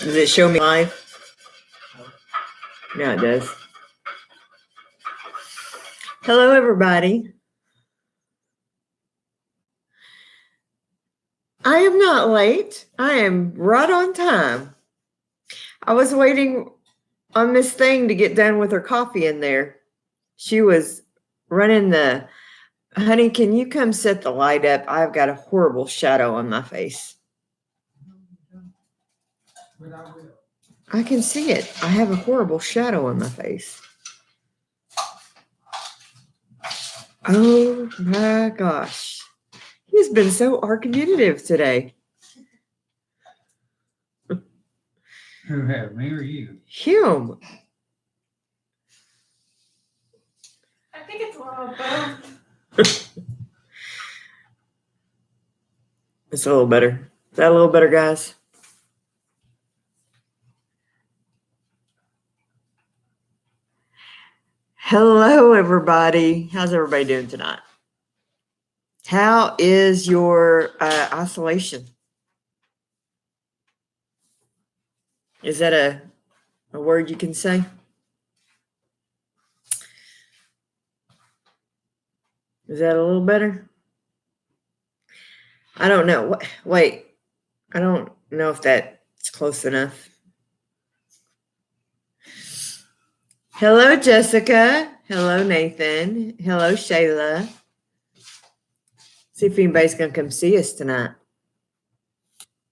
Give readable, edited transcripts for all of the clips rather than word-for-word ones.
Does it show me live? Yeah, it does. Hello, everybody. I am not late. I am right on time. I was waiting on Miss Thing to get done with her coffee in there. She was running the, honey, can you come set the light up? I've got a horrible shadow on my face. But I will. I can see it. I have a horrible shadow on my face. Oh my gosh. He's been so argumentative today. Who have, me or you? Him. I think it's a little of both. It's a little better. Is that a little better, guys? Hello, everybody. How's everybody doing tonight? How is your isolation? Is that a word you can say? Is that a little better? I don't know. Wait, I don't know if that's close enough. Hello, Jessica. Hello, Nathan. Hello, Shayla. See if anybody's going to come see us tonight.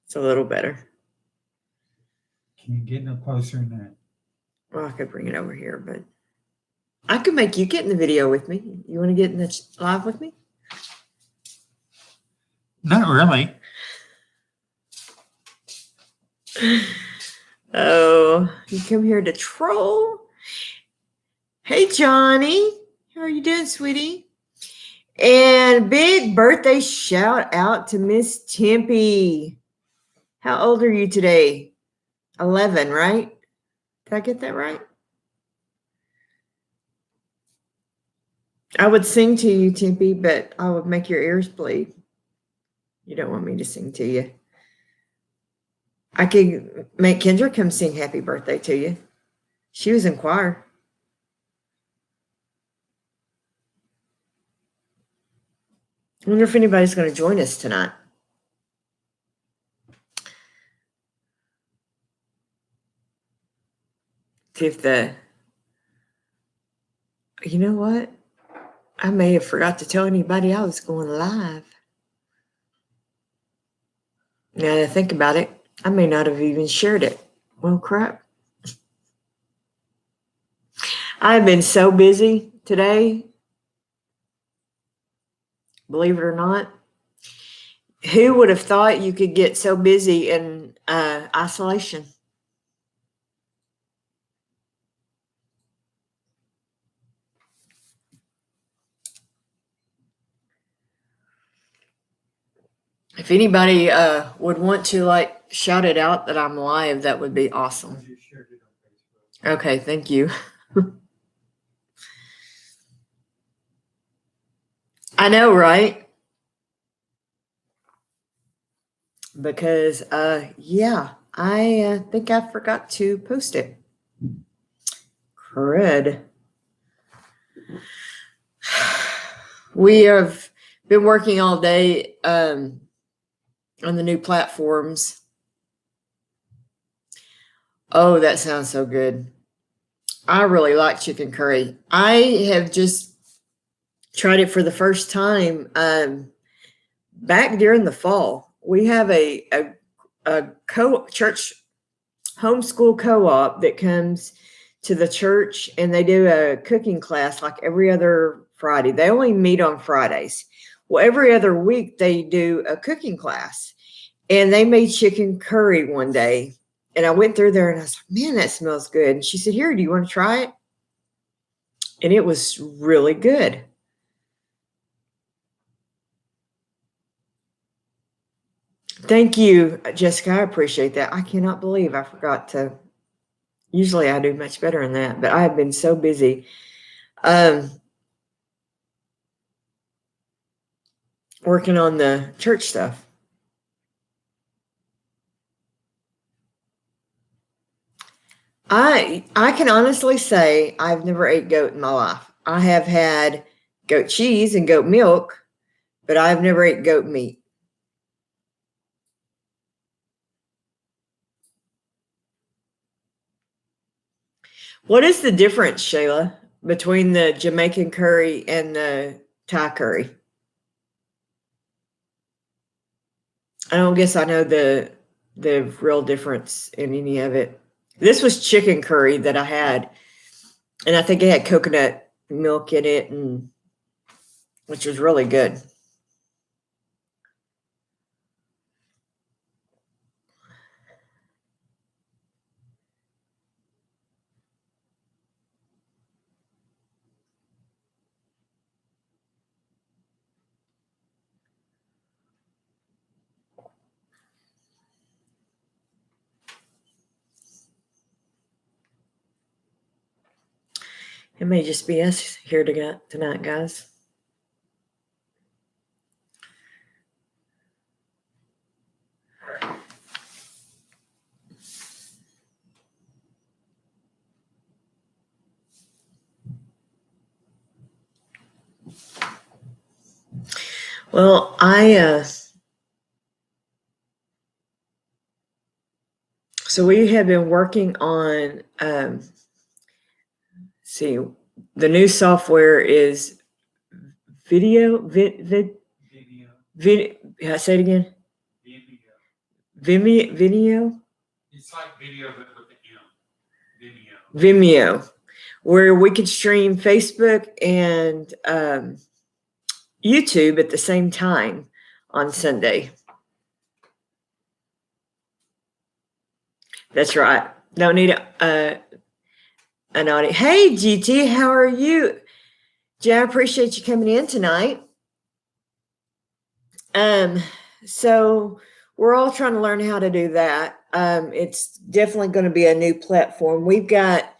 It's a little better. Can you get no closer than that? Well, I could bring it over here, but I could make you get in the video with me. You want to get in the live with me? Not really. Oh, you come here to troll? Hey, Johnny. How are you doing, sweetie? And big birthday shout out to Miss Tempe. How old are you today? 11, right? Did I get that right? I would sing to you, Tempe, but I would make your ears bleed. You don't want me to sing to you. I could make Kendra come sing happy birthday to you. She was in choir. I wonder if anybody's going to join us tonight. See if you know what? I may have forgot to tell anybody I was going live. Now that I think about it, I may not have even shared it. Well, crap. I've been so busy today. Believe it or not. Who would have thought you could get so busy in isolation? If anybody would want to shout it out that I'm live, that would be awesome. Okay, thank you. I know, right? Because, yeah, I think I forgot to post it. Crud. We have been working all day on the new platforms. Oh, that sounds so good. I really like chicken curry. I have just tried it for the first time back during the fall. We have a church homeschool co-op that comes to the church, and they do a cooking class like every other Friday. They only meet on Fridays. Well, every other week they do a cooking class, and they made chicken curry one day. And I went through there and I was like, man, that smells good. And she said, here, do you want to try it? And it was really good. Thank you, Jessica. I appreciate that. I cannot believe I forgot to. Usually I do much better than that, but I have been so busy. Working on the church stuff. I can honestly say I've never ate goat in my life. I have had goat cheese and goat milk, but I've never ate goat meat. What is the difference, Shayla, between the Jamaican curry and the Thai curry? I don't guess I know the real difference in any of it. This was chicken curry that I had, and I think it had coconut milk in it, and which was really good. It may just be us here tonight, guys. Well, so we have been working on, see, the new software is video, say it again. Vimeo. It's like video, but with the M. Vimeo, where we could stream Facebook and YouTube at the same time on Sunday. That's right. Don't need an audio. Hey, GT, how are you? Jay, I appreciate you coming in tonight. So we're all trying to learn how to do that. It's definitely going to be a new platform. We've got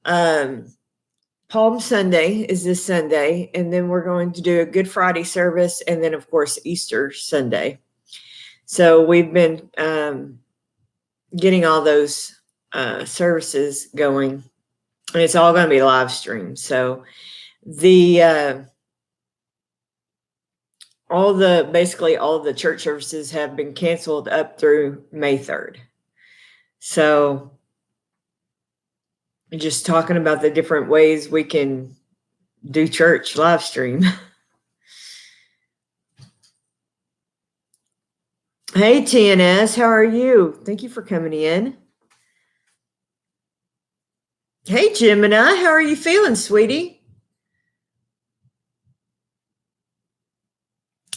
Palm Sunday is this Sunday, and then we're going to do a Good Friday service, and then of course Easter Sunday. So we've been getting all those services going, and it's all going to be live streamed. So basically all the church services have been canceled up through May 3rd. So just talking about the different ways we can do church live stream. Hey, TNS, how are you? Thank you for coming in. Hey, Gemini, how are you feeling, sweetie?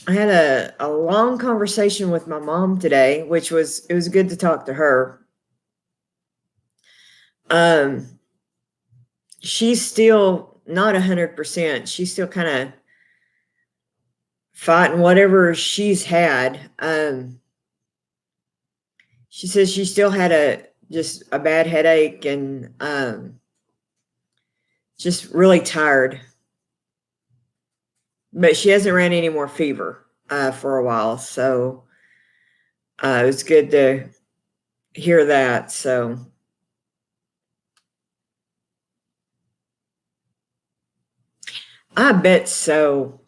I had a long conversation with my mom today, it was good to talk to her. She's still not 100%. She's still kind of fighting whatever she's had. She says she still had just a bad headache and just really tired. But she hasn't ran any more fever for a while. So it was good to hear that. So I bet so.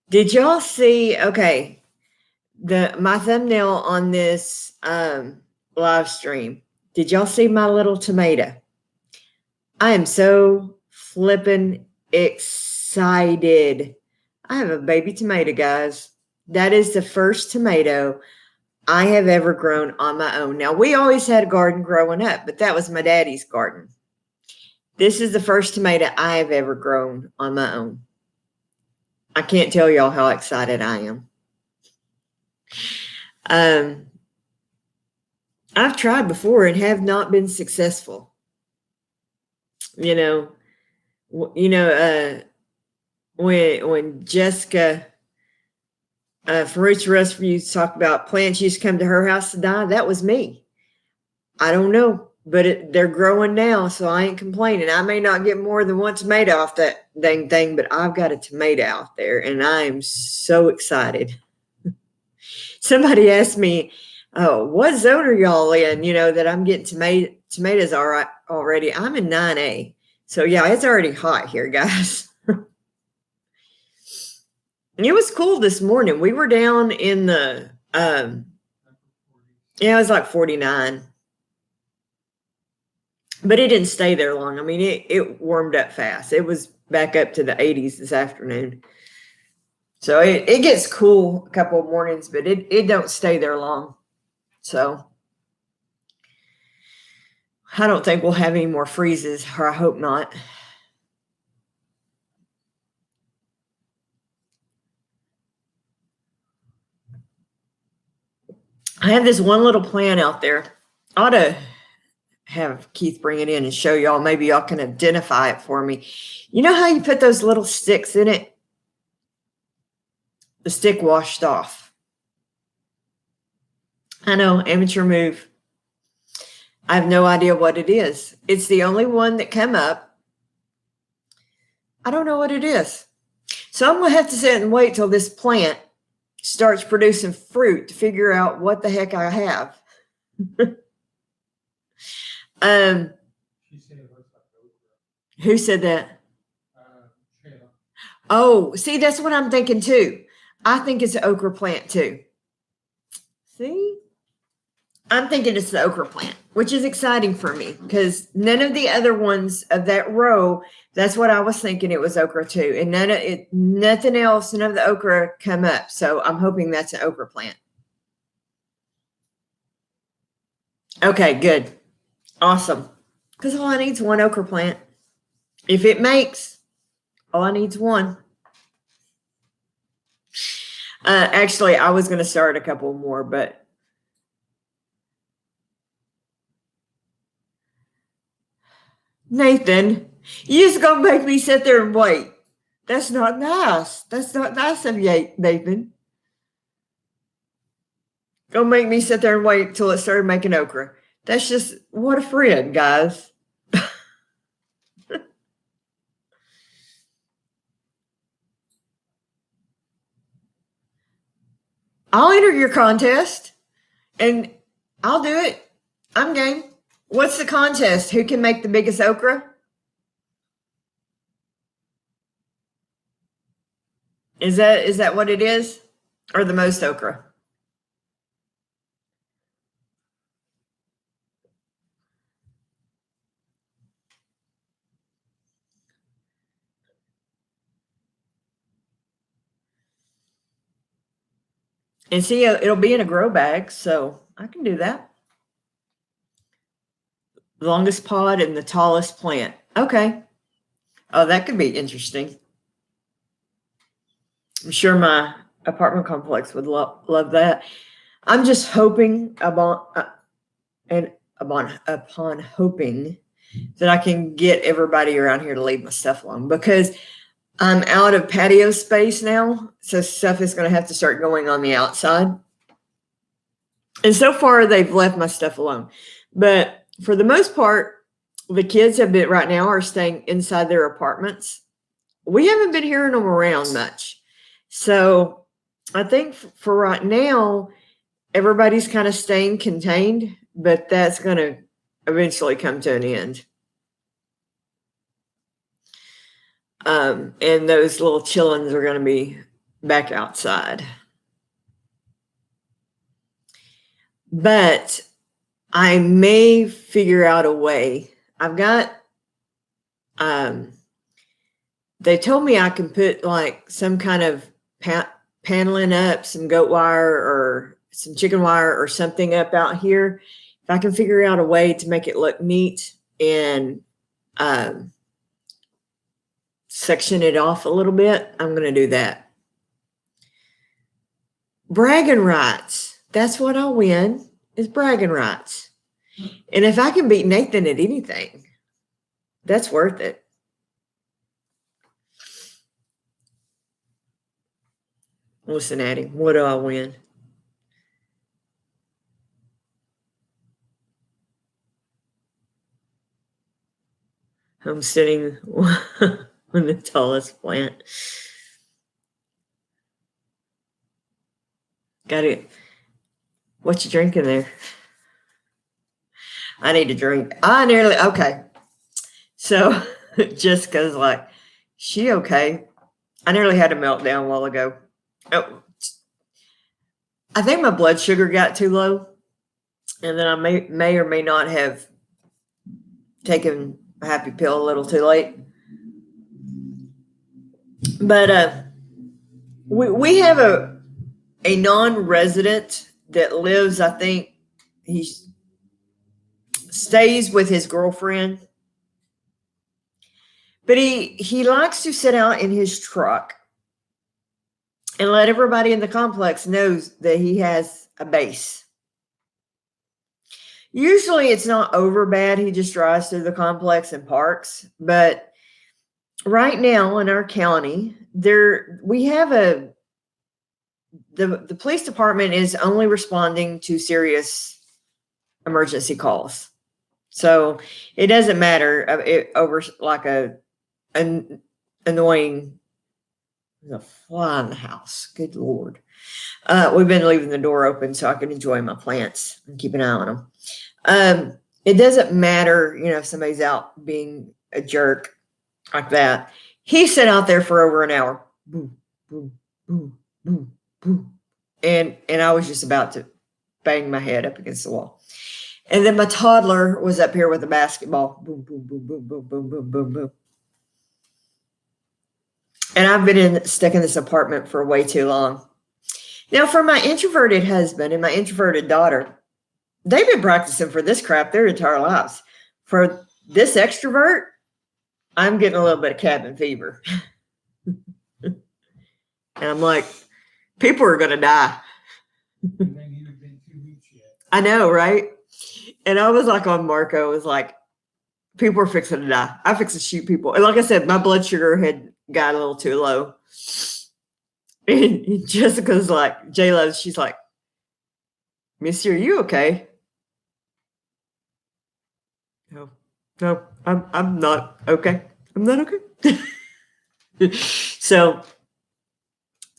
Did y'all see? Okay, my thumbnail on this live stream. Did y'all see my little tomato? I am so flippin' excited. I have a baby tomato, guys. That is the first tomato I have ever grown on my own. Now, we always had a garden growing up, but that was my daddy's garden. This is the first tomato I have ever grown on my own. I can't tell y'all how excited I am. I've tried before and have not been successful. When Jessica from Roots Rescue talked about plants used to come to her house to die, that was me. I don't know, but they're growing now, so I ain't complaining. I may not get more than one tomato off that dang thing, but I've got a tomato out there, and I am so excited. Somebody asked me, "Oh, what zone are y'all in?" That I'm getting tomatoes all right already. I'm in 9A. So yeah, it's already hot here, guys. It was cool this morning. We were down in the yeah, it was like 49. But it didn't stay there long. I mean, it warmed up fast. It was back up to the 80s this afternoon. So it gets cool a couple of mornings, but it don't stay there long. So I don't think we'll have any more freezes, or I hope not. I have this one little plant out there. I ought to have Keith bring it in and show y'all. Maybe y'all can identify it for me. You know how you put those little sticks in it? The stick washed off. I know, amateur move. I have no idea what it is. It's the only one that came up. I don't know what it is. So I'm going to have to sit and wait till this plant starts producing fruit to figure out what the heck I have. She said it looks like okra. Who said that? Shayla. Oh, see, that's what I'm thinking too. I think it's an okra plant too. See? I'm thinking it's the okra plant, which is exciting for me because none of the other ones of that row, that's what I was thinking it was okra too. And nothing else, none of the okra come up. So I'm hoping that's an okra plant. Okay, good. Awesome. Because all I need is one okra plant. If it makes, all I need is one. Actually, I was going to start a couple more, but Nathan, you just gonna make me sit there and wait. That's not nice. That's not nice of you, Nathan. Gonna make me sit there and wait till it started making okra. That's just, what a friend, guys. I'll enter your contest and I'll do it. I'm game. What's the contest? Who can make the biggest okra? Is that what it is? Or the most okra? And see, it'll be in a grow bag, so I can do that. Longest pod and the tallest plant. Okay. Oh, that could be interesting. I'm sure my apartment complex would love that. I'm just hoping upon hoping that I can get everybody around here to leave my stuff alone because I'm out of patio space now. So stuff is going to have to start going on the outside. And so far they've left my stuff alone. But for the most part, the kids right now are staying inside their apartments. We haven't been hearing them around much. So I think for right now, everybody's kind of staying contained, but that's going to eventually come to an end. And those little chillins are going to be back outside. But I may figure out a way. I've got, they told me I can put like some kind of paneling up, some goat wire or some chicken wire or something up out here. If I can figure out a way to make it look neat and section it off a little bit, I'm going to do that. Bragging rights. That's what I'll win, is bragging rights. And if I can beat Nathan at anything, that's worth it. Listen at him. What do I win? I'm sitting on the tallest plant. Got it. What you drinking there? I need a drink. Okay. So Jessica's like, she okay? I nearly had a meltdown a while ago. Oh, I think my blood sugar got too low, and then I may or may not have taken a happy pill a little too late. But we have a non-resident that lives, I think he stays with his girlfriend, but he likes to sit out in his truck and let everybody in the complex knows that he has a base. Usually it's not over bad. He just drives through the complex and parks. But right now in our county, we have the police department is only responding to serious emergency calls. So it doesn't matter over like an annoying, there's a fly in the house. Good Lord. We've been leaving the door open so I can enjoy my plants and keep an eye on them. It doesn't matter, if somebody's out being a jerk like that. He sat out there for over an hour. Boom, boom, boom, boom, boom. And I was just about to bang my head up against the wall. And then my toddler was up here with a basketball. Boom, boom, boom, boom, boom, boom, boom, boom, boom. And I've been stuck in this apartment for way too long. Now, for my introverted husband and my introverted daughter, they've been practicing for this crap their entire lives. For this extrovert, I'm getting a little bit of cabin fever. And I'm like, people are going to die. It ain't even been 2 weeks yet. I know, right? And I was like on Marco, I was like, people are fixing to die. I fix to shoot people. And like I said, my blood sugar had got a little too low. And Jessica's like, J-Lo, she's like, Missy, are you okay? No, I'm not okay. I'm not okay. So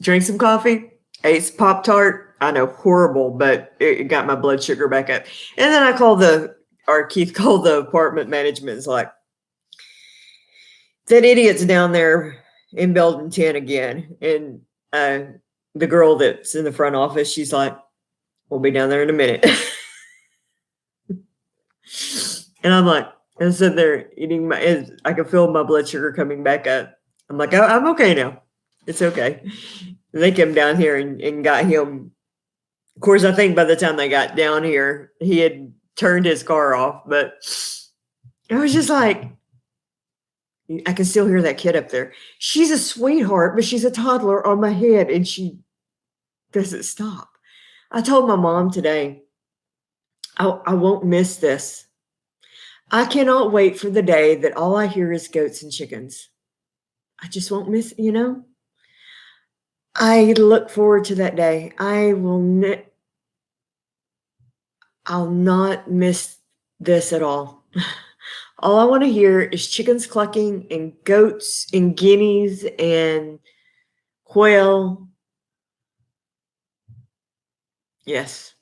drink some coffee, ate some Pop-Tart. I know, horrible, but it got my blood sugar back up. And then Keith called the apartment management. Is like, that idiot's down there in building 10 again. And the girl that's in the front office, she's like, we'll be down there in a minute. And I'm like, I sit there eating I can feel my blood sugar coming back up. I'm like, I'm okay now. It's okay. And they came down here and got him. Of course, I think by the time they got down here, he had turned his car off. But I was just like, I can still hear that kid up there. She's a sweetheart, but she's a toddler on my head, and she doesn't stop. I told my mom today, I won't miss this. I cannot wait for the day that all I hear is goats and chickens. I just won't miss, I look forward to that day. I'll not miss this at all. All I want to hear is chickens clucking and goats and guineas and quail. Yes.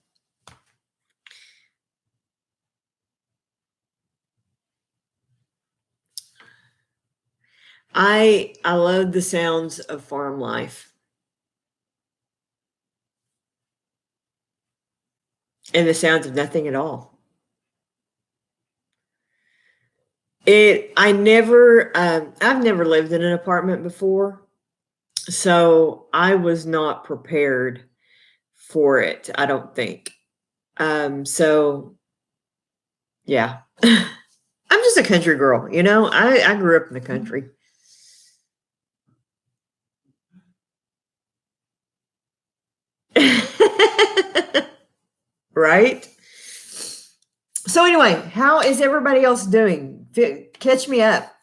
I love the sounds of farm life. And the sounds of nothing at all. I've never lived in an apartment before, so I was not prepared for it, I don't think. So yeah. I'm just a country girl, I grew up in the country. Right? So anyway, how is everybody else doing? Catch me up.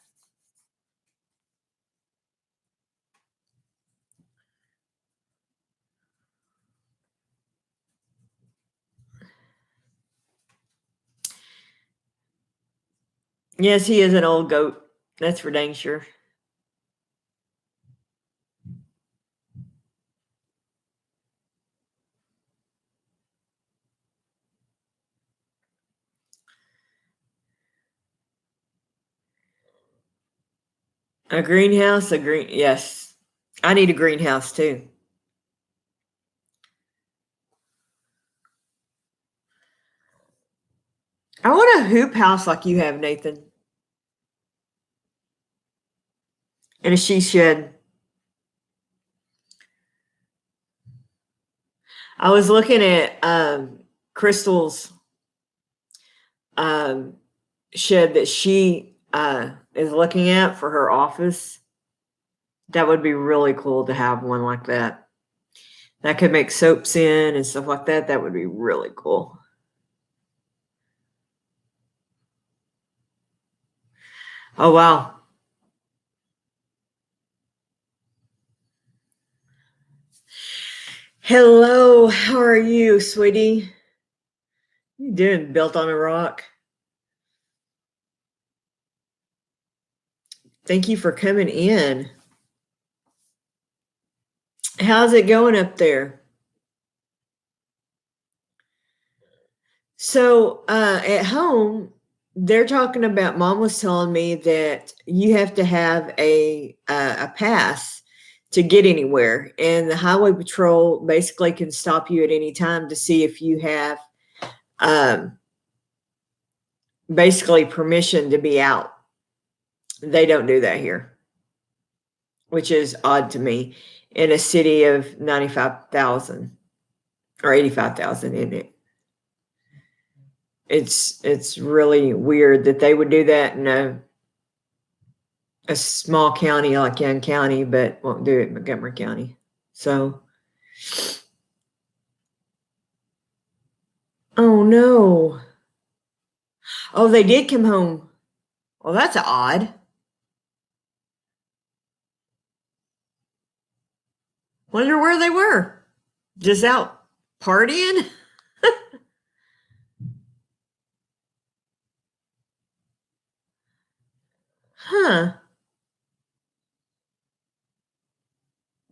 Yes, he is an old goat. That's for dang sure. A greenhouse, yes. I need a greenhouse too. I want a hoop house like you have, Nathan. And a she shed. I was looking at Crystal's shed that she is looking at for her office. That would be really cool to have one like that. That could make soaps in and stuff like that. That would be really cool. Oh, wow. Hello, how are you, sweetie? You doing? Built on a rock. Thank you for coming in. How's it going up there? So at home, they're talking about. Mom was telling me that you have to have a pass to get anywhere, and the highway patrol basically can stop you at any time to see if you have basically permission to be out. They don't do that here, which is odd to me in a city of 95,000 or 85,000, isn't it? It's really weird that they would do that in a small county like Young County, but won't do it in Montgomery County. So, oh no. Oh, they did come home. Well, that's odd. Wonder where they were. Just out partying? Huh.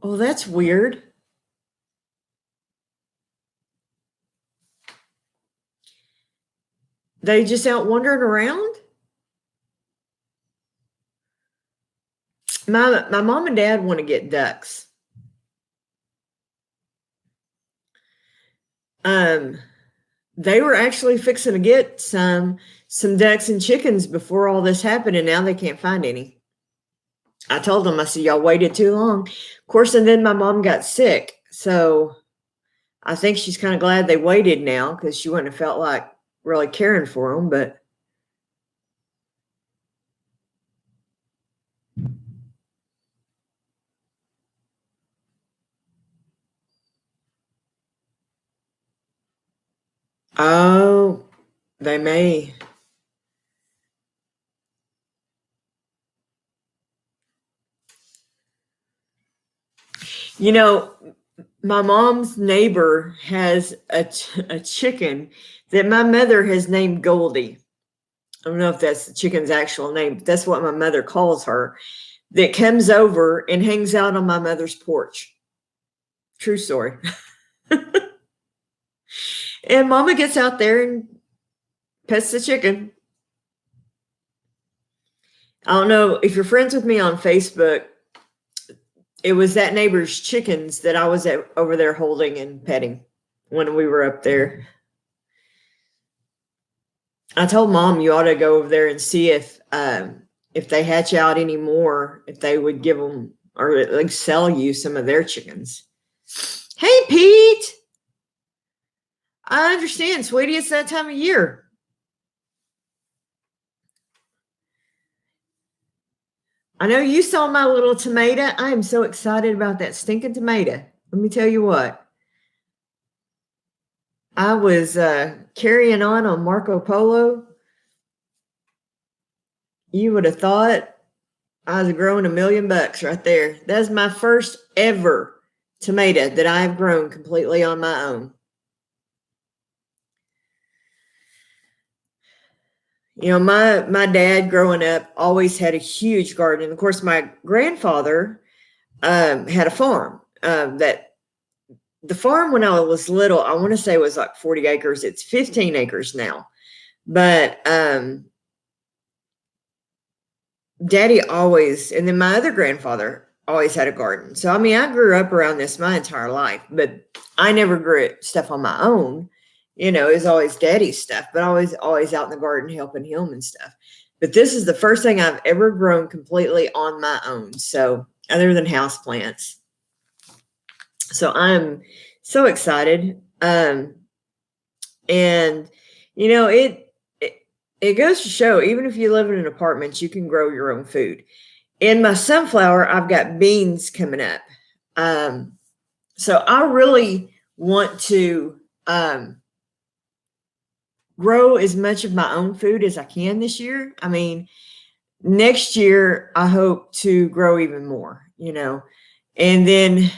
Oh, that's weird. They just out wandering around? My mom and dad want to get ducks. They were actually fixing to get some ducks and chickens before all this happened, and now they can't find any. I told them, I said, y'all waited too long. Of course, and then my mom got sick. So I think she's kind of glad they waited now because she wouldn't have felt like really caring for them. But oh, they may. You know, my mom's neighbor has a chicken that my mother has named Goldie. I don't know if that's the chicken's actual name, but that's what my mother calls her, that comes over and hangs out on my mother's porch. True story. And Mama gets out there and pets the chicken. I don't know if you're friends with me on Facebook. It was that neighbor's chickens that I was over there holding and petting when we were up there. I told Mom you ought to go over there and see if they hatch out anymore, if they would give them or at least sell you some of their chickens. Hey, Pete. I understand, sweetie. It's that time of year. I know you saw my little tomato. I am so excited about that stinking tomato. Let me tell you what. I was carrying on Marco Polo. You would have thought I was growing $1 million right there. That's my first ever tomato that I've grown completely on my own. You know, my dad growing up always had a huge garden. Of course, my grandfather had a farm. That the farm when I was little, I want to say it was like 40 acres. It's 15 acres now. But Daddy always, and then my other grandfather always had a garden. So, I mean, I grew up around this my entire life, but I never grew stuff on my own. You know, it was always Daddy's stuff, but always out in the garden helping him and stuff. But this is the first thing I've ever grown completely on my own. So, other than house plants. So, I'm so excited. And you know, it goes to show, even if you live in an apartment, you can grow your own food. In my sunflower, I've got beans coming up. So I really want to grow as much of my own food as I can this year. I mean, next year, I hope to grow even more, you know, and then,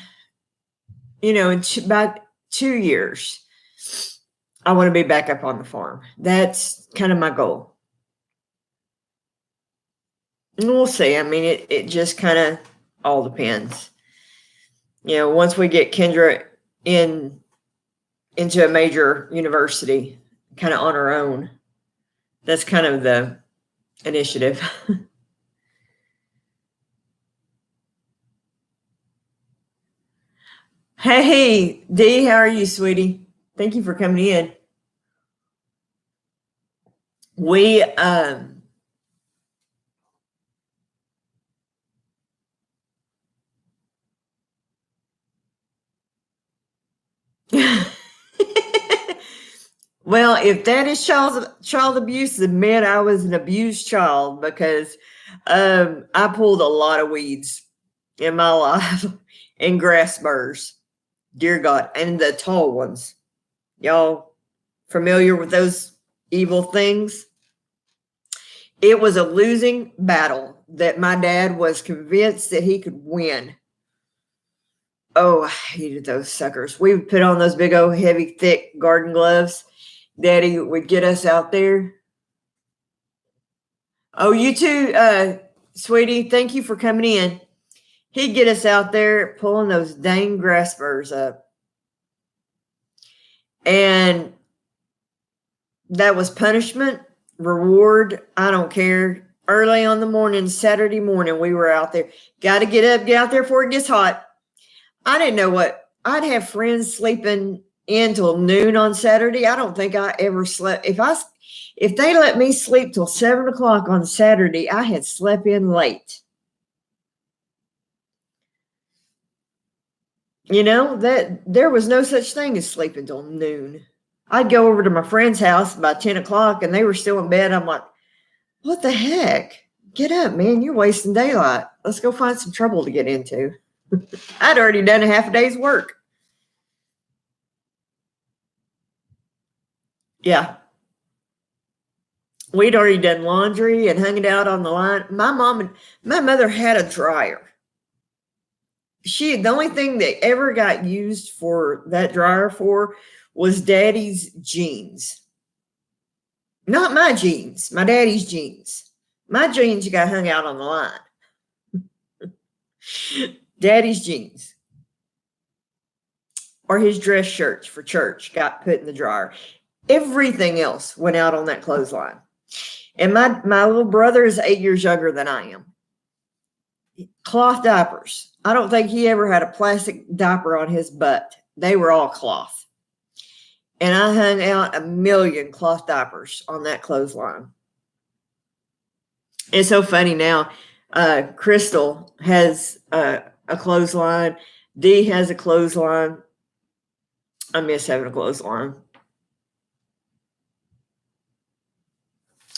you know, in about 2 years, I want to be back up on the farm. That's kind of my goal. And we'll see. I mean, it just kind of all depends. You know, once we get Kendra into a major university, kind of on her own, that's kind of the initiative. Hey, Dee, how are you, sweetie? Thank you for coming in. We well, if that is child abuse, then man, I was an abused child because I pulled a lot of weeds in my life and grass burrs. Dear God, and the tall ones. Y'all familiar with those evil things? It was a losing battle that my dad was convinced that he could win. Oh, I hated those suckers. We would put on those big old heavy, thick garden gloves. Daddy would get us out there. Oh, you too, sweetie. Thank you for coming in. He'd get us out there pulling those dang grass burrs up. And that was punishment, reward. I don't care. Early on the morning, Saturday morning, we were out there. Got to get up, get out there before it gets hot. I didn't know what. I'd have friends sleeping in till noon on Saturday. I don't think I ever slept. If they let me sleep till 7 o'clock on Saturday, I had slept in late. You know, that there was no such thing as sleeping till noon. I'd go over to my friend's house by 10 o'clock and they were still in bed. I'm like, what the heck? Get up, man. You're wasting daylight. Let's go find some trouble to get into. I'd already done a half a day's work. Yeah. We'd already done laundry and hung it out on the line. My mother had a dryer. The only thing that ever got used for that dryer for was Daddy's jeans. Not my jeans, my daddy's jeans. My jeans got hung out on the line. Daddy's jeans. Or his dress shirts for church got put in the dryer. Everything else went out on that clothesline. And my little brother is 8 years younger than I am. Cloth diapers. I don't think he ever had a plastic diaper on his butt. They were all cloth. And I hung out a million cloth diapers on that clothesline. It's so funny now. Crystal has a clothesline. Dee has a clothesline. I miss having a clothesline.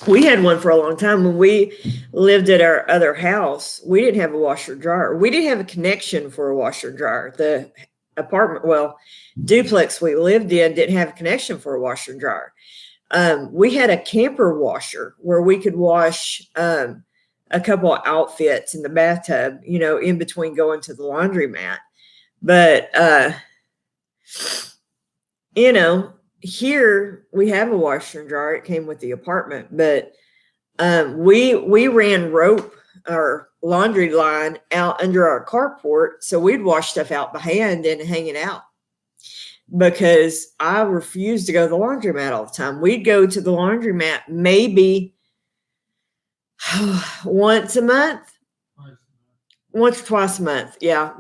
We had one for a long time. When we lived at our other house, we didn't have a washer dryer. We didn't have a connection for a washer dryer. The apartment, duplex we lived in didn't have a connection for a washer dryer. We had a camper washer where we could wash a couple of outfits in the bathtub, you know, in between going to the laundromat. But, you know, here we have a washer and dryer. It came with the apartment, but we ran rope or laundry line out under our carport, so we'd wash stuff out by hand and hang it out. Because I refused to go to the laundromat all the time. We'd go to the laundromat maybe Once a month, once or twice a month. Yeah.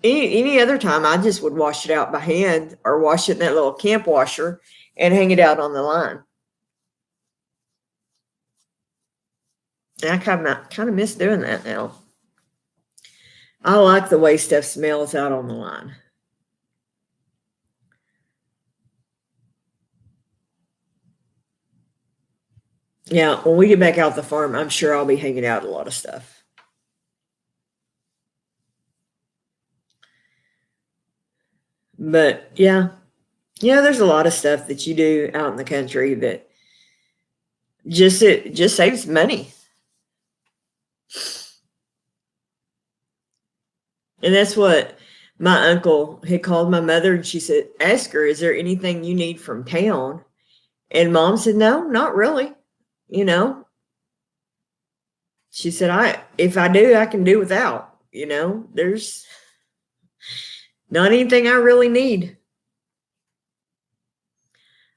Any other time, I just would wash it out by hand or wash it in that little camp washer and hang it out on the line. And I kind of miss doing that now. I like the way stuff smells out on the line. Yeah, when we get back out the farm, I'm sure I'll be hanging out a lot of stuff. But yeah, there's a lot of stuff that you do out in the country that it just saves money. And that's what my uncle had called my mother, and she said, ask her, is there anything you need from town? And Mom said, no, not really. She said, if I do, I can do without. There's not anything I really need.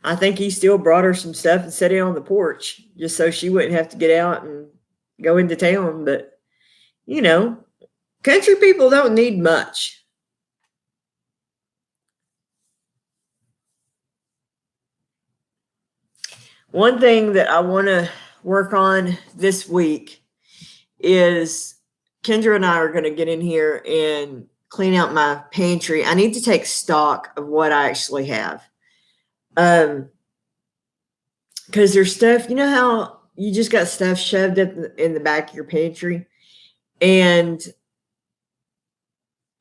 I think he still brought her some stuff and set it on the porch just so she wouldn't have to get out and go into town. But, country people don't need much. One thing that I want to work on this week is Kendra and I are going to get in here and clean out my pantry. I need to take stock of what I actually have. Because there's stuff, you know how you just got stuff shoved up in the back of your pantry? And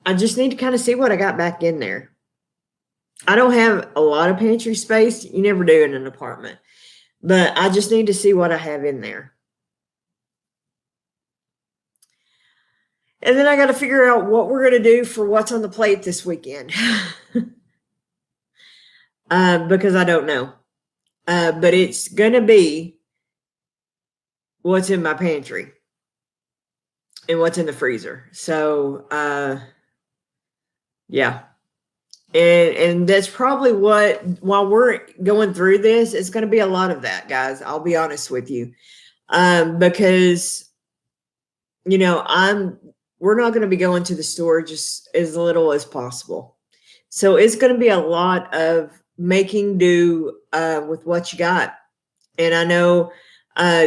I just need to kind of see what I got back in there. I don't have a lot of pantry space. You never do in an apartment. But I just need to see what I have in there. And then I got to figure out what we're going to do for what's on the plate this weekend. Because I don't know. But it's going to be what's in my pantry and what's in the freezer. So, yeah. And that's probably while we're going through this, it's going to be a lot of that, guys. I'll be honest with you. Because, we're not going to be going to the store just as little as possible. So it's going to be a lot of making do with what you got. And I know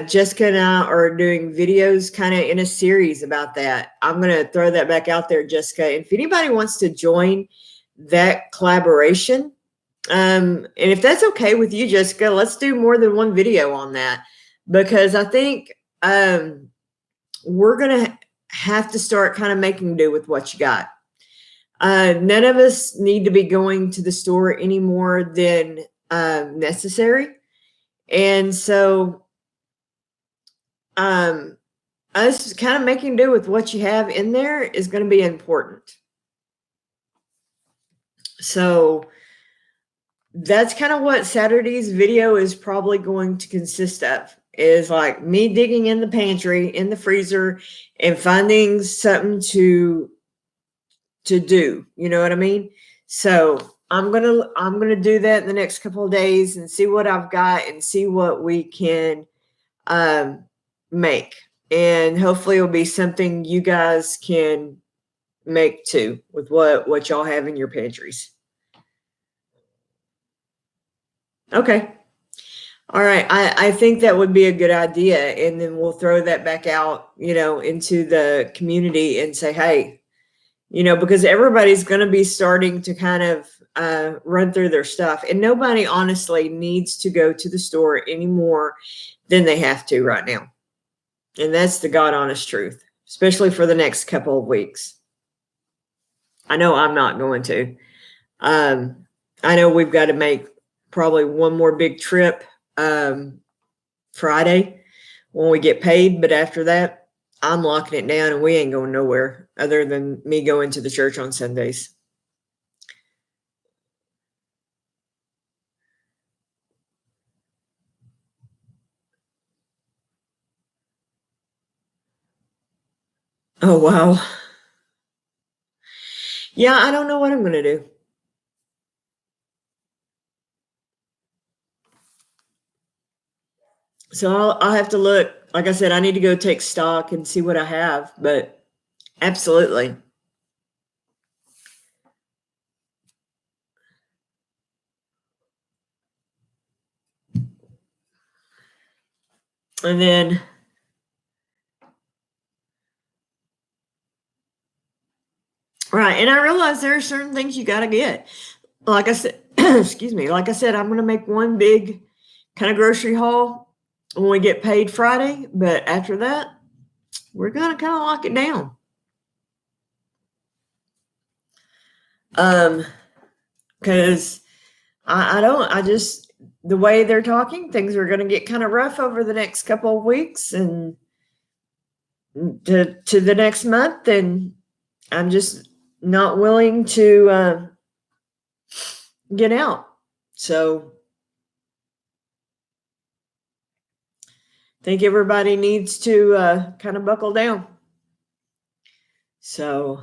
Jessica and I are doing videos kind of in a series about that. I'm going to throw that back out there, Jessica. And if anybody wants to join that collaboration, and if that's okay with you, Jessica, let's do more than one video on that, because I think we're going to have to start kind of making do with what you got. None of us need to be going to the store any more than necessary. And so us kind of making do with what you have in there is going to be important. So that's kind of what Saturday's video is probably going to consist of, is like me digging in the pantry, in the freezer, and finding something to do. You know what I mean? So I'm gonna do that in the next couple of days and see what I've got and see what we can make. And hopefully it'll be something you guys can make too with what y'all have in your pantries. Okay. All right. I think that would be a good idea. And then we'll throw that back out, into the community and say, hey, because everybody's going to be starting to kind of run through their stuff. And nobody honestly needs to go to the store any more than they have to right now. And that's the God honest truth, especially for the next couple of weeks. I know I'm not going to. I know we've got to make probably one more big trip Friday when we get paid. But after that, I'm locking it down and we ain't going nowhere other than me going to the church on Sundays. Oh, wow. Yeah, I don't know what I'm going to do. So I'll have to look like I said, I need to go take stock and see what I have, but absolutely. And then right, and I realize there are certain things you got to get. Like I said, excuse me, like I said, I'm going to make one big kind of grocery haul when we get paid Friday, but after that, we're going to kind of lock it down. Because I just, the way they're talking, things are going to get kind of rough over the next couple of weeks and to the next month. And I'm just not willing to get out. So I think everybody needs to kind of buckle down. So,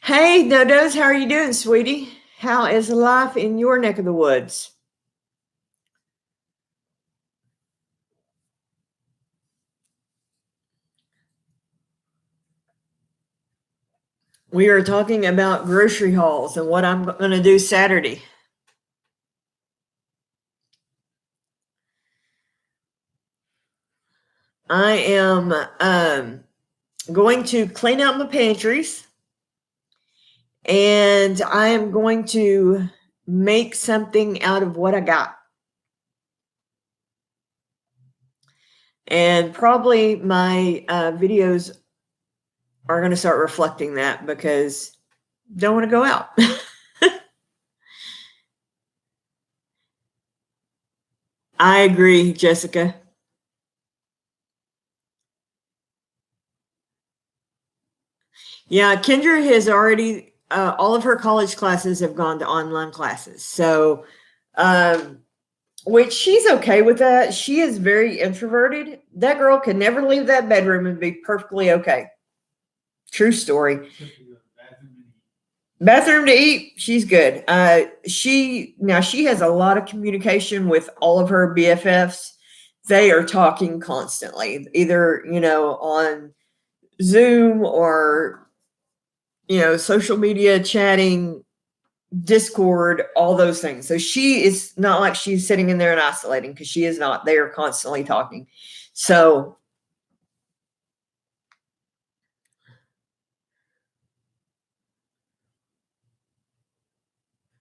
hey, Dodos, how are you doing, sweetie? How is life in your neck of the woods? We are talking about grocery hauls and what I'm going to do Saturday. I am going to clean out my pantries, and I am going to make something out of what I got. And probably my videos are going to start reflecting that because don't want to go out. I agree, Jessica. Yeah, Kendra has already, all of her college classes have gone to online classes. So, which she's okay with that. She is very introverted. That girl can never leave that bedroom and be perfectly okay. True story. Bathroom to eat, she's good. She has a lot of communication with all of her BFFs. They are talking constantly, either on Zoom or social media, chatting, Discord, all those things. So she is not like she's sitting in there and isolating, because she is not. They are constantly talking. So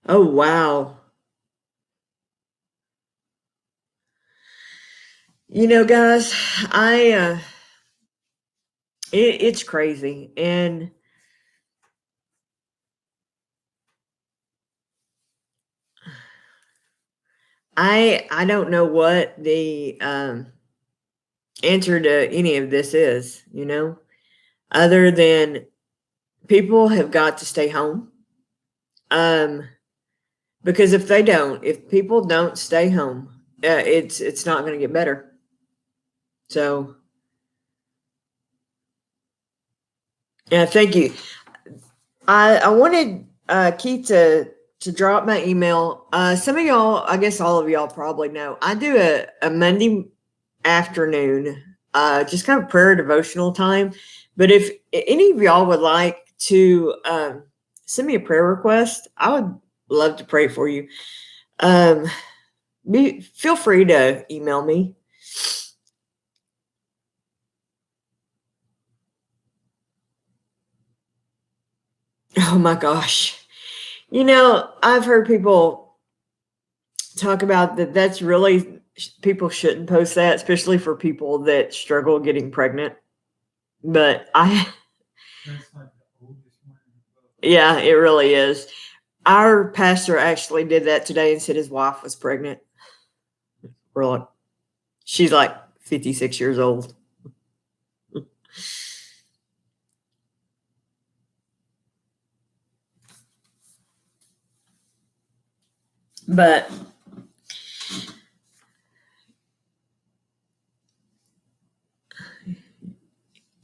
oh wow. Guys, it's crazy. And I don't know what the answer to any of this is, other than people have got to stay home. Because if people don't stay home, it's not going to get better. So, yeah, thank you. I wanted Keith to drop my email. Some of y'all, I guess all of y'all probably know, I do a Monday afternoon, just kind of prayer devotional time. But if any of y'all would like to send me a prayer request, I would love to pray for you. Feel free to email me. Oh my gosh. I've heard people talk about that. That's really, people shouldn't post that, especially for people that struggle getting pregnant. But That's like the oldest one in the book. yeah, it really is. Our pastor actually did that today and said his wife was pregnant. We're like, she's like 56 years old. But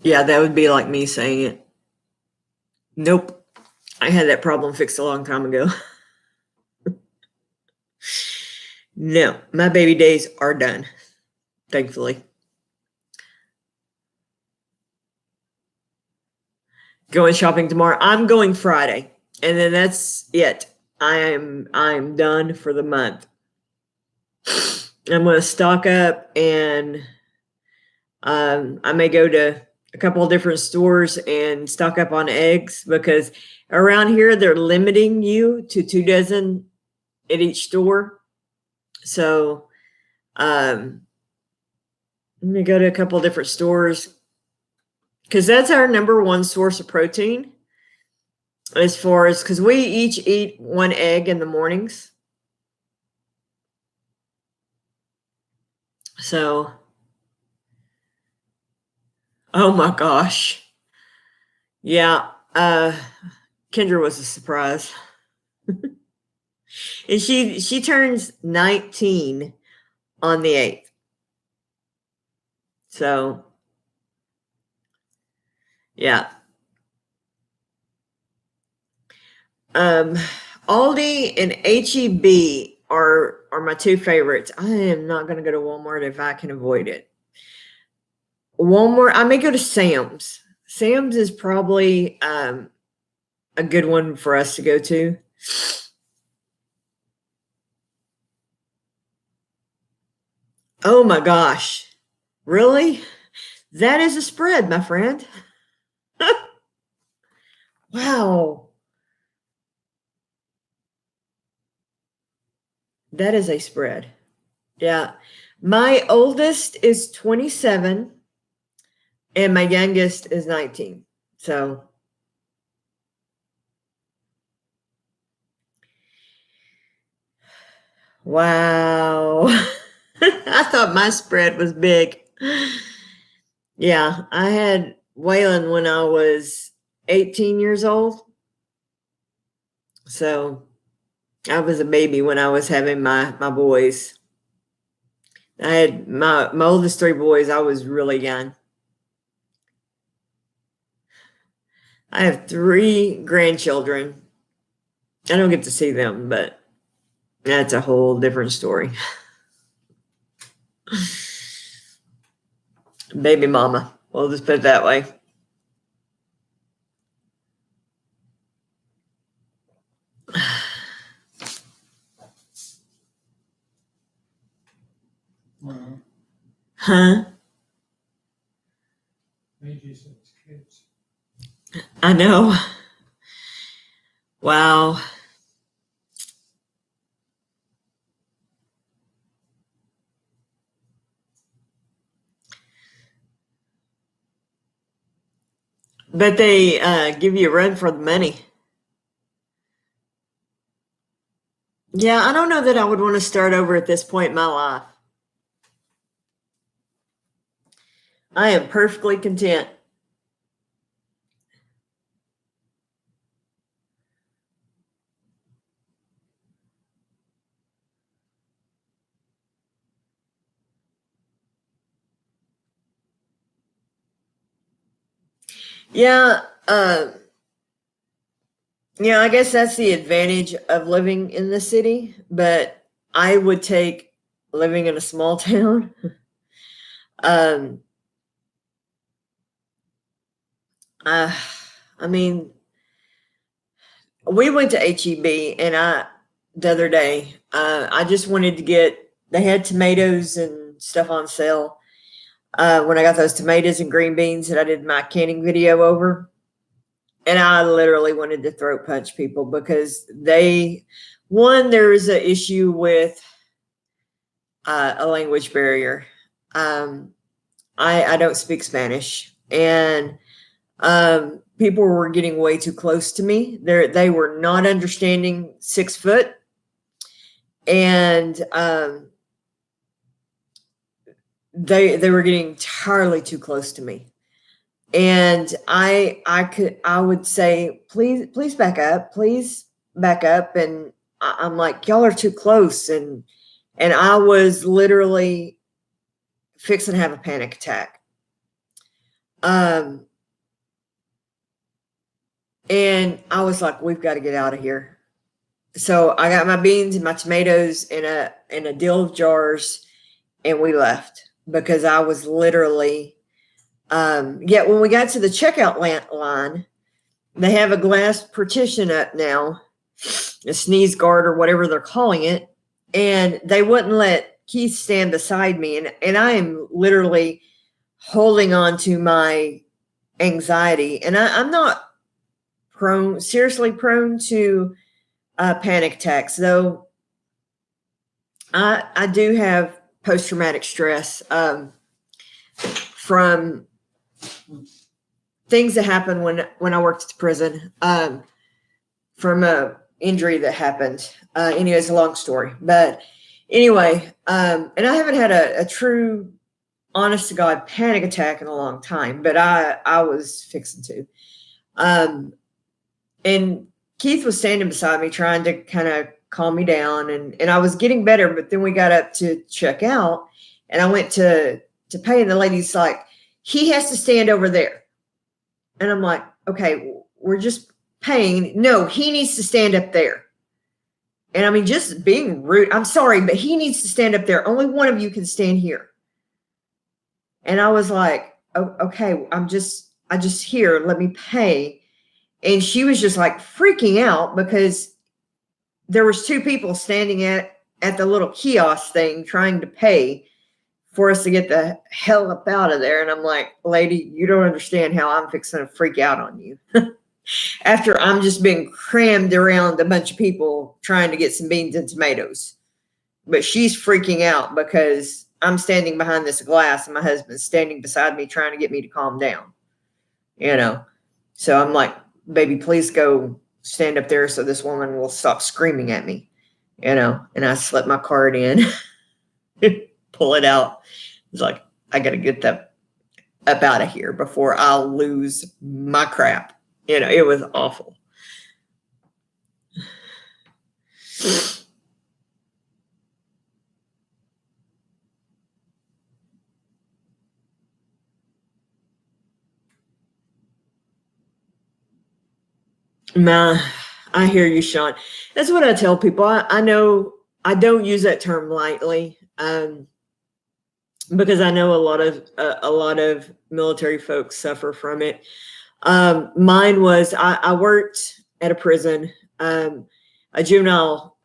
yeah, that would be like me saying it. Nope. I had that problem fixed a long time ago. No, my baby days are done. thankfully. Going shopping tomorrow. I'm going Friday, and then that's it. I'm done for the month. I'm going to stock up, and I may go to a couple of different stores and stock up on eggs, because around here they're limiting you to 2 dozen at each store. So I'm going to go to a couple of different stores, because that's our number one source of protein, as far as, because we each eat 1 egg in the mornings. So, oh my gosh. Yeah, Kendra was a surprise. And she turns 19 on the 8th. So, yeah. Aldi and H-E-B are my 2 favorites. I am not going to go to Walmart if I can avoid it. Walmart, I may go to Sam's. Sam's is probably a good one for us to go to. Oh my gosh. Really? That is a spread, my friend. Wow. That is a spread. Yeah. My oldest is 27 and my youngest is 19. So, wow. I thought my spread was big. Yeah, I had Waylon when I was 18 years old. So I was a baby when I was having my boys. I had my oldest 3 boys. I was really young. I have 3 grandchildren. I don't get to see them, but that's a whole different story. Baby mama. We'll just put it that way. Well, Huh? maybe 6 kids. I know. Wow. But they give you a run for the money. Yeah, I don't know that I would want to start over at this point in my life. I am perfectly content. Yeah, yeah, I guess that's the advantage of living in the city, but I would take living in a small town. um, uh, I mean, we went to HEB and the other day, I just wanted to they had tomatoes and stuff on sale. When I got those tomatoes and green beans that I did my canning video over. And I literally wanted to throat punch people because there's an issue with a language barrier. I don't speak Spanish, and people were getting way too close to me. They were not understanding 6 foot, and they were getting entirely too close to me. And I would say, please back up, please back up. And I'm like, y'all are too close. And I was literally fixing to have a panic attack. And I was like, we've got to get out of here. So I got my beans and my tomatoes in a deal of jars, and we left. because I was literally, yeah, when we got to the checkout line, they have a glass partition up now, a sneeze guard or whatever they're calling it. And they wouldn't let Keith stand beside me. And I am literally holding on to my anxiety. And I'm not seriously prone to panic attacks, though I do have post-traumatic stress from things that happened when I worked at the prison, from a injury that happened. Anyway, it's a long story, but anyway, and I haven't had a true, honest to God panic attack in a long time, but I was fixing to. And Keith was standing beside me trying to kind of calm me down, and I was getting better, but then we got up to check out and I went to pay, and the lady's like, he has to stand over there. And I'm like, okay, we're just paying. No, he needs to stand up there. And I mean, just being rude. I'm sorry, but he needs to stand up there. Only one of you can stand here. And I was like, oh, okay, I just here, let me pay. And she was just like freaking out because there was two people standing at the little kiosk thing trying to pay for us to get the hell up out of there. And I'm like, lady, you don't understand how I'm fixing to freak out on you. After I'm just being crammed around a bunch of people trying to get some beans and tomatoes. But she's freaking out because I'm standing behind this glass and my husband's standing beside me trying to get me to calm down. So I'm like, baby, please go stand up there so this woman will stop screaming at me, and I slip my card in, pull it out. It's like, I got to get that up out of here before I'll lose my crap. It was awful. I hear you, Sean. That's what I tell people. I know I don't use that term lightly, because I know a lot of military folks suffer from it. Mine was I worked at a prison, a juvenile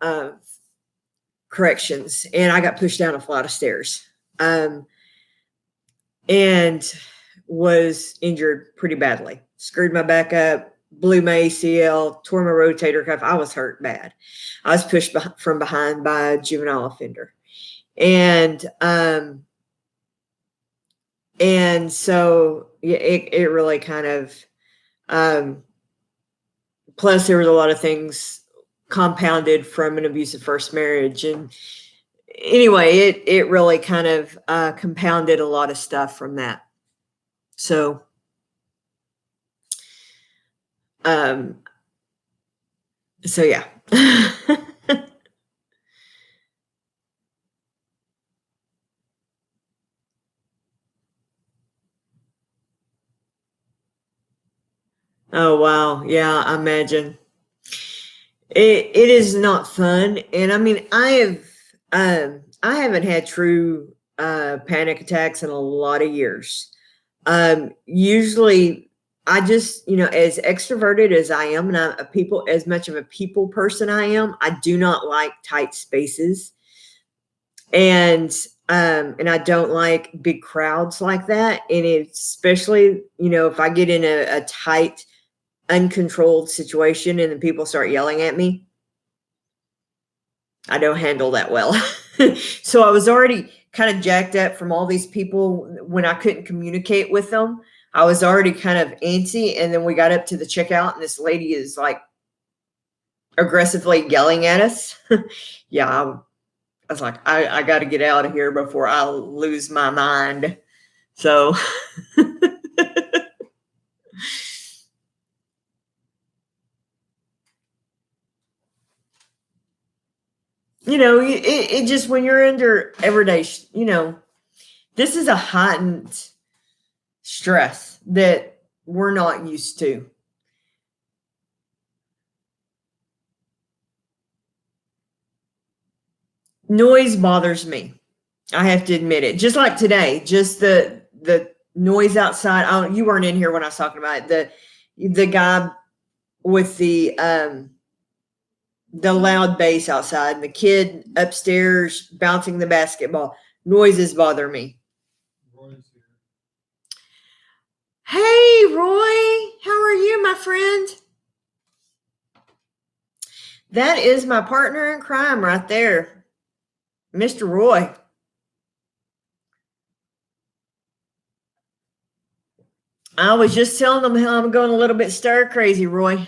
corrections, and I got pushed down a flight of stairs, and was injured pretty badly. Screwed my back up, blew my ACL, tore my rotator cuff. I was hurt bad. I was pushed from behind by a juvenile offender. And so it really kind of, plus there was a lot of things compounded from an abusive first marriage. And anyway, it really kind of compounded a lot of stuff from that. So, yeah. Oh, wow. Yeah, I imagine. It is not fun. And I mean, I haven't had true panic attacks in a lot of years. Usually I just, as extroverted as I am, and I'm as much of a people person I am, I do not like tight spaces. And I don't like big crowds like that. And especially, if I get in a tight, uncontrolled situation and then people start yelling at me, I don't handle that well. So I was already kind of jacked up from all these people when I couldn't communicate with them. I was already kind of antsy. And then we got up to the checkout and this lady is like aggressively yelling at us. Yeah, I was like, I got to get out of here before I lose my mind. So it just, when you're under everyday, this is a heightened stress that we're not used to. Noise bothers me. I have to admit it. Just like today, just the noise outside. You weren't in here when I was talking about it. The guy with the loud bass outside and the kid upstairs bouncing the basketball. Noises bother me. Roy's here. Hey, Roy, how are you, my friend? That is my partner in crime right there, Mr. Roy. I was just telling them how I'm going a little bit stir crazy, Roy.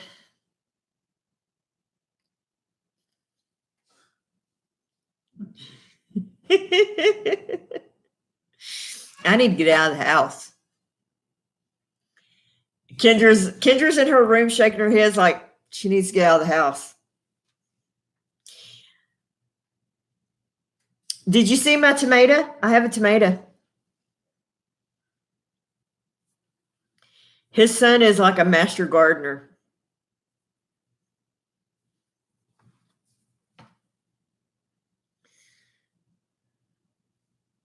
I need to get out of the house. Kendra's in her room shaking her head like she needs to get out of the house. Did you see my tomato? I have a tomato. His son is like a master gardener.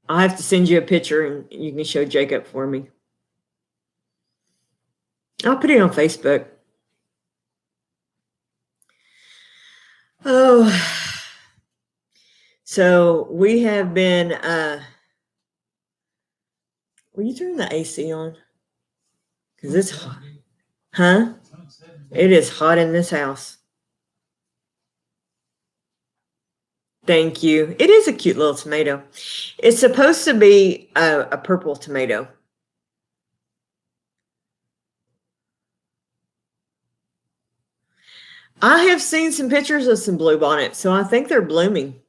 I'll have to send you a picture and you can show Jacob for me. I'll put it on Facebook. Oh, so we have been, will you turn the AC on? Because it's hot. Huh? It is hot in this house. Thank you. It is a cute little tomato. It's supposed to be a purple tomato. I have seen some pictures of some bluebonnets, so I think they're blooming.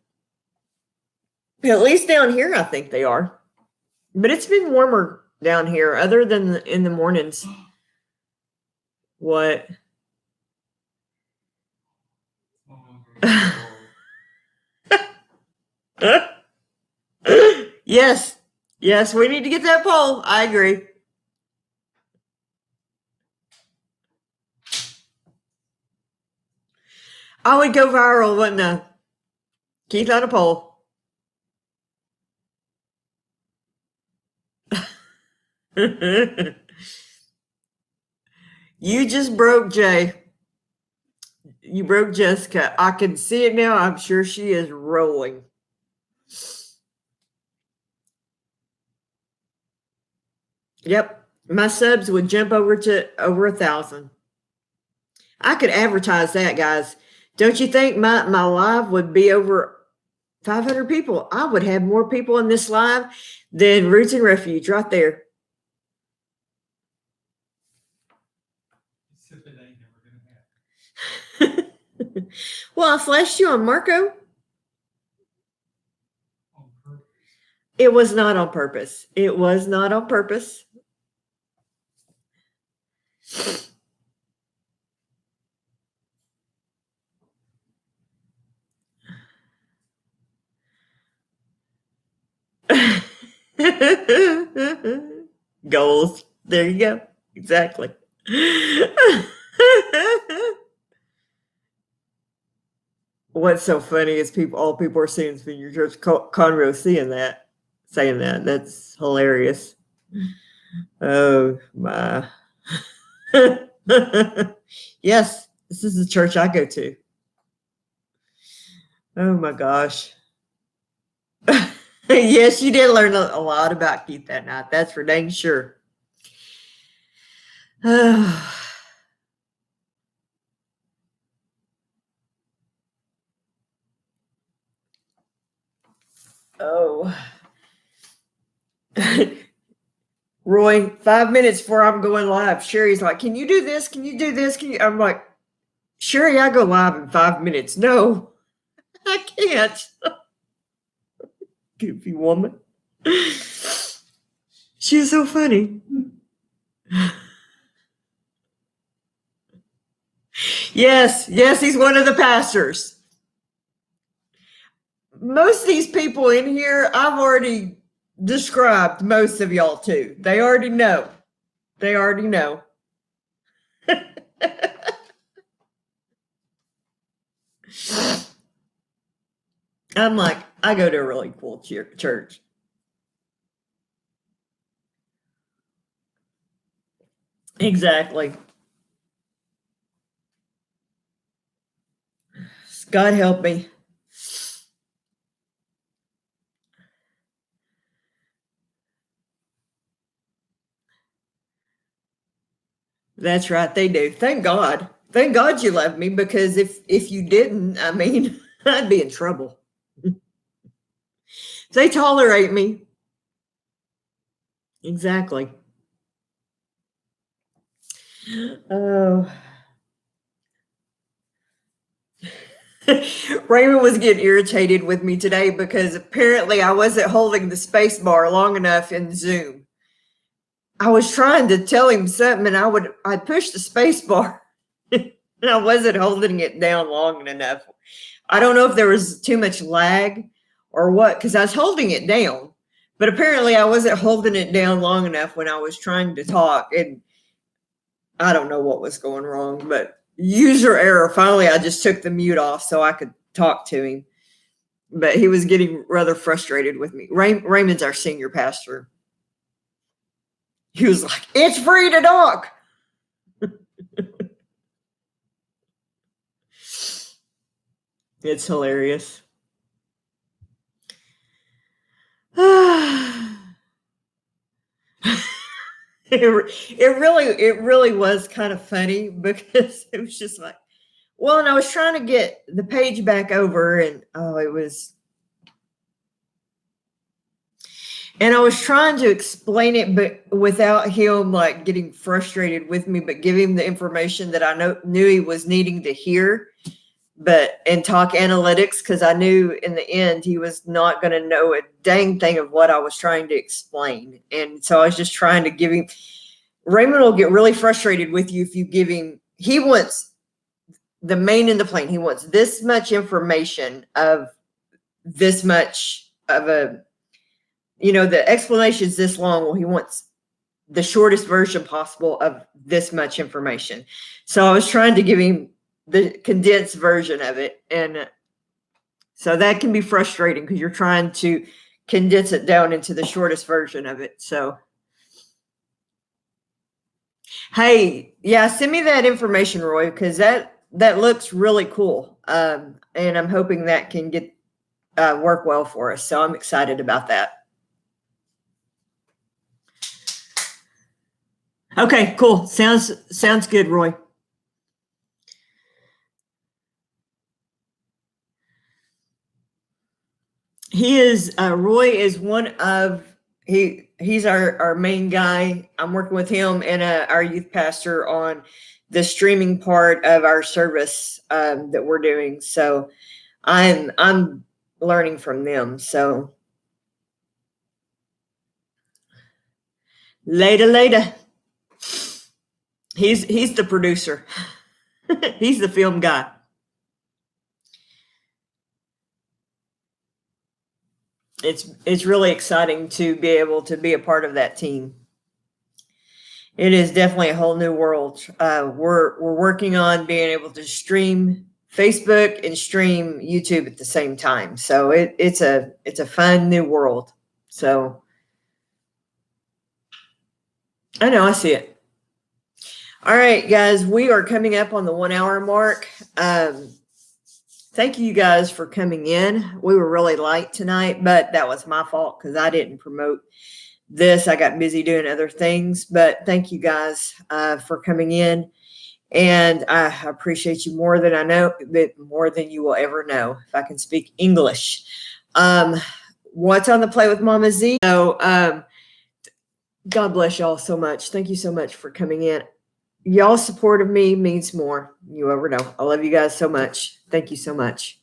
At least down here, I think they are. But it's been warmer down here, other than in the mornings. What? Yes. Yes, we need to get that poll. I agree. I would go viral, wouldn't I? Keith on a poll. You just broke Jay. You broke Jessica. I can see it now. I'm sure she is rolling. Yep. My subs would jump over to over 1,000. I could advertise that, guys. Don't you think my live would be over 500 people? I would have more people in this live than Roots and Refuge right there. Except it ain't never gonna happen. Well, I flashed you on Marco. On purpose. It was not on purpose. It was not on purpose. Goals. There you go. Exactly. What's so funny is all people are seeing is when your church Conroe saying that. That's hilarious. Oh my. Yes, this is the church I go to. Oh my gosh. Yes, you did learn a lot about Keith that night. That's for dang sure. Oh. Roy, 5 minutes before I'm going live, Sherry's like, can you do this? Can you do this? I'm like, Sherry, I go live in 5 minutes. No, I can't. Goofy woman. She was so funny. Yes, he's one of the pastors. Most of these people in here, I've already described most of y'all too. They already know. I'm like, I go to a really cool church. Exactly. God help me. That's right, they do. Thank God. Thank God you love me, because if you didn't, I mean, I'd be in trouble. They tolerate me. Exactly. Oh. Raymond was getting irritated with me today because apparently I wasn't holding the space bar long enough in Zoom. I was trying to tell him something and I'd push the space bar and I wasn't holding it down long enough. I don't know if there was too much lag or what, because I was holding it down, but apparently I wasn't holding it down long enough when I was trying to talk, and I don't know what was going wrong, but user error. Finally, I just took the mute off so I could talk to him, but he was getting rather frustrated with me. Raymond's our senior pastor. He was like, "It's free to talk." It's hilarious. It really was kind of funny because it was just like, well, and I was trying to get the page back over, and I was trying to explain it, but without him like getting frustrated with me, but give him the information that I knew he was needing to hear, and talk analytics, because I knew in the end he was not going to know a dang thing of what I was trying to explain. And so I was just trying to give him. Raymond will get really frustrated with you if you give him. He wants the main and the plain. He wants this much information of this much of a, the explanation is this long. Well, he wants the shortest version possible of this much information. So I was trying to give him the condensed version of it. And so that can be frustrating because you're trying to condense it down into the shortest version of it. So, hey, yeah, send me that information, Roy, because that looks really cool. And I'm hoping that can get work well for us. So I'm excited about that. Okay, cool. Sounds good, Roy. Roy is one of he's our main guy. I'm working with him and our youth pastor on the streaming part of our service that we're doing. So I'm learning from them. So later. He's the producer. He's the film guy. It's really exciting to be able to be a part of that team. It is definitely a whole new world. We're working on being able to stream Facebook and stream YouTube at the same time. So it's a fun new world. So I know, I see it. All right, guys, we are coming up on the 1 hour mark. Thank you guys for coming in. We were really light tonight, but that was my fault because I didn't promote this. I got busy doing other things, but thank you guys for coming in. And I appreciate you more than I know, but more than you will ever know, if I can speak English. What's on the plate with Mama Z? So God bless y'all so much. Thank you so much for coming in. Y'all's support of me means more. You ever know. I love you guys so much. Thank you so much.